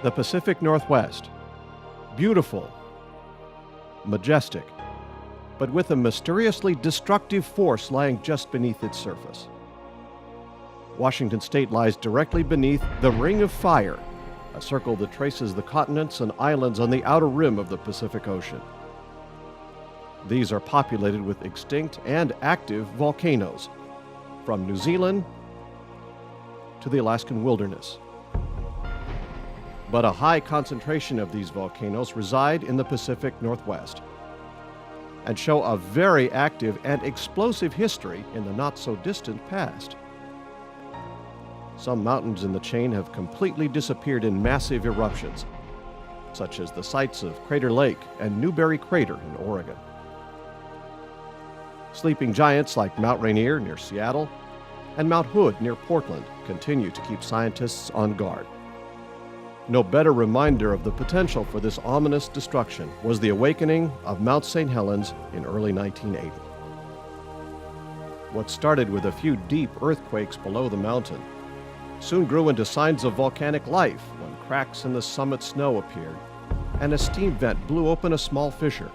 The Pacific Northwest. Beautiful, majestic, but with a mysteriously destructive force lying just beneath its surface. Washington State lies directly beneath the Ring of Fire, a circle that traces the continents and islands on the outer rim of the Pacific Ocean. These are populated with extinct and active volcanoes, from New Zealand to the Alaskan wilderness. But a high concentration of these volcanoes reside in the Pacific Northwest and show a very active and explosive history in the not-so-distant past. Some mountains in the chain have completely disappeared in massive eruptions, such as the sites of Crater Lake and Newberry Crater in Oregon. Sleeping giants like Mount Rainier near Seattle and Mount Hood near Portland continue to keep scientists on guard. No better reminder of the potential for this ominous destruction was the awakening of Mount St. Helens in early 1980. What started with a few deep earthquakes below the mountain soon grew into signs of volcanic life when cracks in the summit snow appeared and a steam vent blew open a small fissure.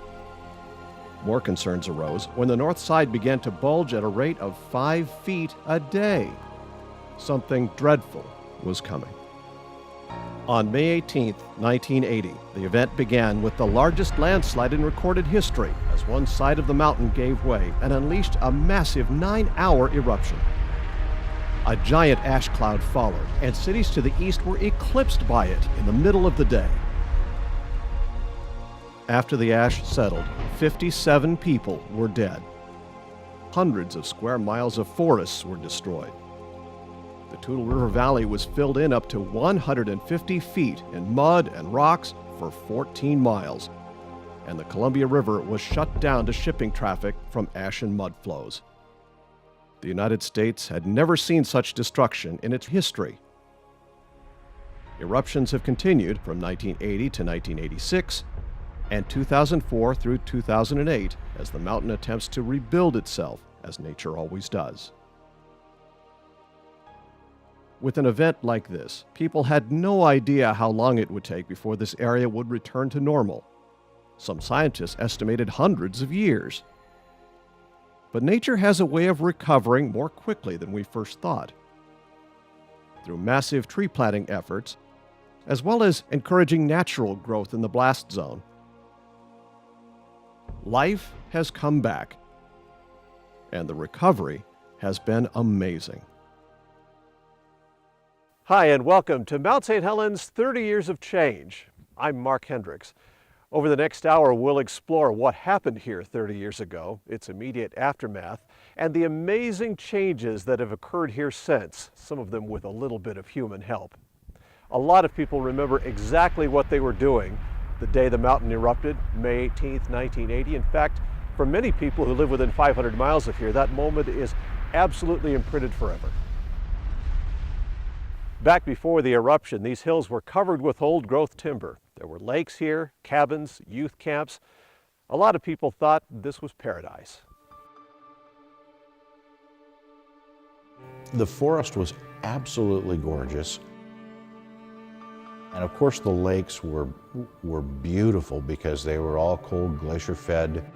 More concerns arose when the north side began to bulge at a rate of 5 feet a day. Something dreadful was coming. On May 18, 1980, the event began with the largest landslide in recorded history as one side of the mountain gave way and unleashed a massive 9-hour eruption. A giant ash cloud followed, and cities to the east were eclipsed by it in the middle of the day. After the ash settled, 57 people were dead. Hundreds of square miles of forests were destroyed. The Toutle River Valley was filled in up to 150 feet in mud and rocks for 14 miles, and the Columbia River was shut down to shipping traffic from ash and mud flows. The United States had never seen such destruction in its history. Eruptions have continued from 1980 to 1986 and 2004 through 2008 as the mountain attempts to rebuild itself, as nature always does. With an event like this, people had no idea how long it would take before this area would return to normal. Some scientists estimated hundreds of years. But nature has a way of recovering more quickly than we first thought. Through massive tree planting efforts, as well as encouraging natural growth in the blast zone, life has come back, and the recovery has been amazing. Hi, and welcome to Mount St. Helens 30 Years of Change. I'm Mark Hendricks. Over the next hour, we'll explore what happened here 30 years ago, its immediate aftermath, and the amazing changes that have occurred here since, some of them with a little bit of human help. A lot of people remember exactly what they were doing the day the mountain erupted, May 18th, 1980. In fact, for many people who live within 500 miles of here, that moment is absolutely imprinted forever. Back before the eruption, these hills were covered with old-growth timber. There were lakes here, cabins, youth camps. A lot of people thought this was paradise. The forest was absolutely gorgeous. And of course the lakes were beautiful because they were all cold glacier fed.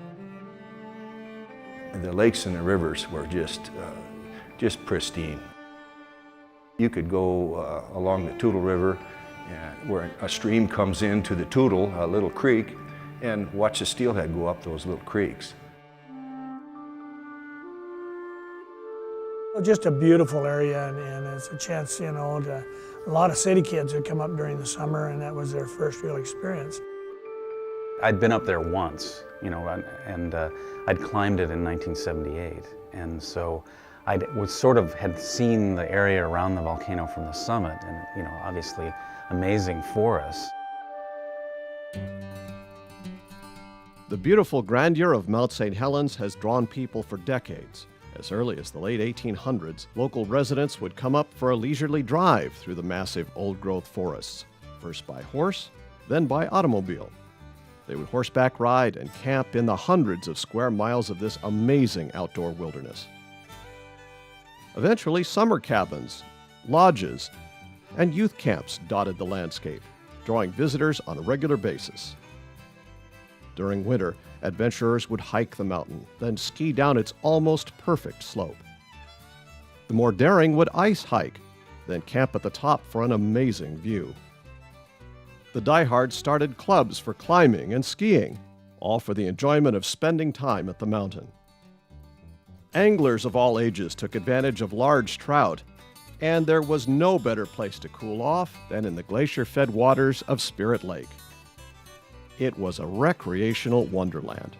The lakes and the rivers were just pristine. You could go along the Toutle River where a stream comes into the Toutle, a little creek, and watch the steelhead go up those little creeks. Well, just a beautiful area, and it's a chance, a lot of city kids would come up during the summer, and that was their first real experience. I'd been up there once, and I'd climbed it in 1978, and so I had seen the area around the volcano from the summit, and obviously amazing for us. The beautiful grandeur of Mount St. Helens has drawn people for decades. As early as the late 1800s, local residents would come up for a leisurely drive through the massive old-growth forests, first by horse, then by automobile. They would horseback ride and camp in the hundreds of square miles of this amazing outdoor wilderness. Eventually, summer cabins, lodges, and youth camps dotted the landscape. drawing visitors on a regular basis. During winter, adventurers would hike the mountain, then ski down its almost perfect slope. The more daring would ice hike, then camp at the top for an amazing view. The diehards started clubs for climbing and skiing, all for the enjoyment of spending time at the mountain. Anglers of all ages took advantage of large trout, and there was no better place to cool off than in the glacier-fed waters of Spirit Lake. It was a recreational wonderland.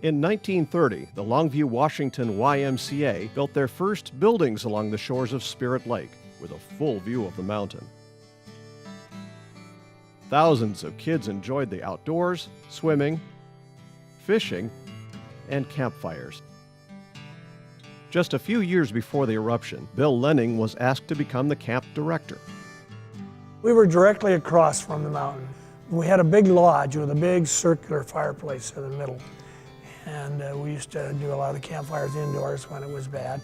In 1930, the Longview, Washington YMCA built their first buildings along the shores of Spirit Lake with a full view of the mountain. Thousands of kids enjoyed the outdoors, swimming, fishing, and campfires. Just a few years before the eruption, Bill Lenning was asked to become the camp director. We were directly across from the mountain. We had a big lodge with a big circular fireplace in the middle. And we used to do a lot of the campfires indoors when it was bad.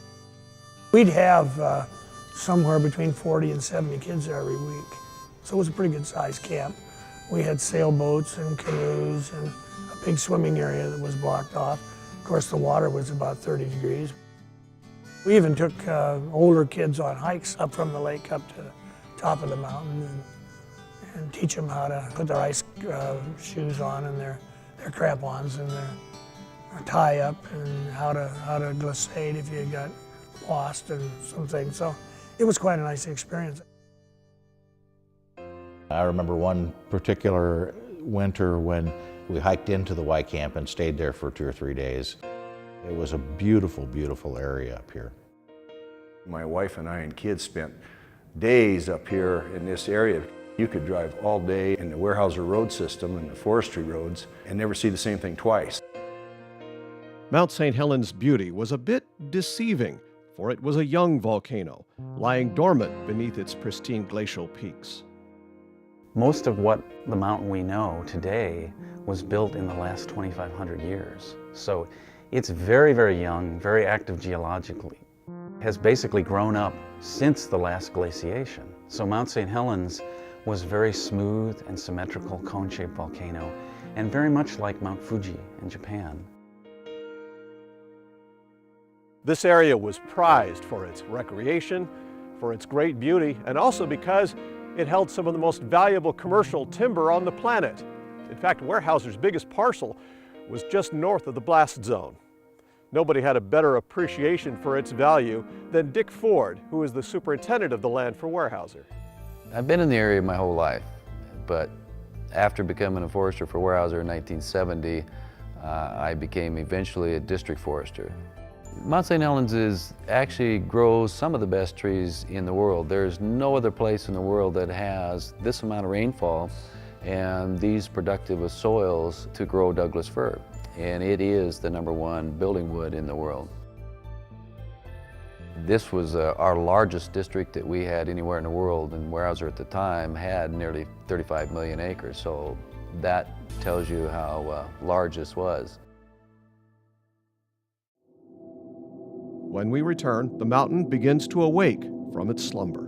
We'd have somewhere between 40 and 70 kids there every week. So it was a pretty good sized camp. We had sailboats and canoes and a big swimming area that was blocked off. Of course, the water was about 30 degrees. We even took older kids on hikes up from the lake up to the top of the mountain and teach them how to put their ice shoes on and their crampons and their tie up and how to glissade if you got lost and some things. So it was quite a nice experience. I remember one particular winter when we hiked into the Y Camp and stayed there for 2 or 3 days. It was a beautiful, beautiful area up here. My wife and I and kids spent days up here in this area. You could drive all day in the Weyerhaeuser road system and the forestry roads and never see the same thing twice. Mount St. Helens' beauty was a bit deceiving, for it was a young volcano, lying dormant beneath its pristine glacial peaks. Most of what the mountain we know today was built in the last 2,500 years. So it's very, very young, very active geologically. Has basically grown up since the last glaciation. So Mount St. Helens was very smooth and symmetrical cone-shaped volcano, and very much like Mount Fuji in Japan. This area was prized for its recreation, for its great beauty, and also because it held some of the most valuable commercial timber on the planet. In fact, Weyerhaeuser's biggest parcel was just north of the blast zone. Nobody had a better appreciation for its value than Dick Ford, who was the superintendent of the land for Weyerhaeuser. I've been in the area my whole life, but after becoming a forester for Weyerhaeuser in 1970, I became eventually a district forester. Mount St. Helens actually grows some of the best trees in the world. There's no other place in the world that has this amount of rainfall and these productive soils to grow Douglas fir. And it is the #1 building wood in the world. This was our largest district that we had anywhere in the world, and Weyerhaeuser at the time had nearly 35 million acres, so that tells you how large this was. When we return, the mountain begins to awake from its slumber.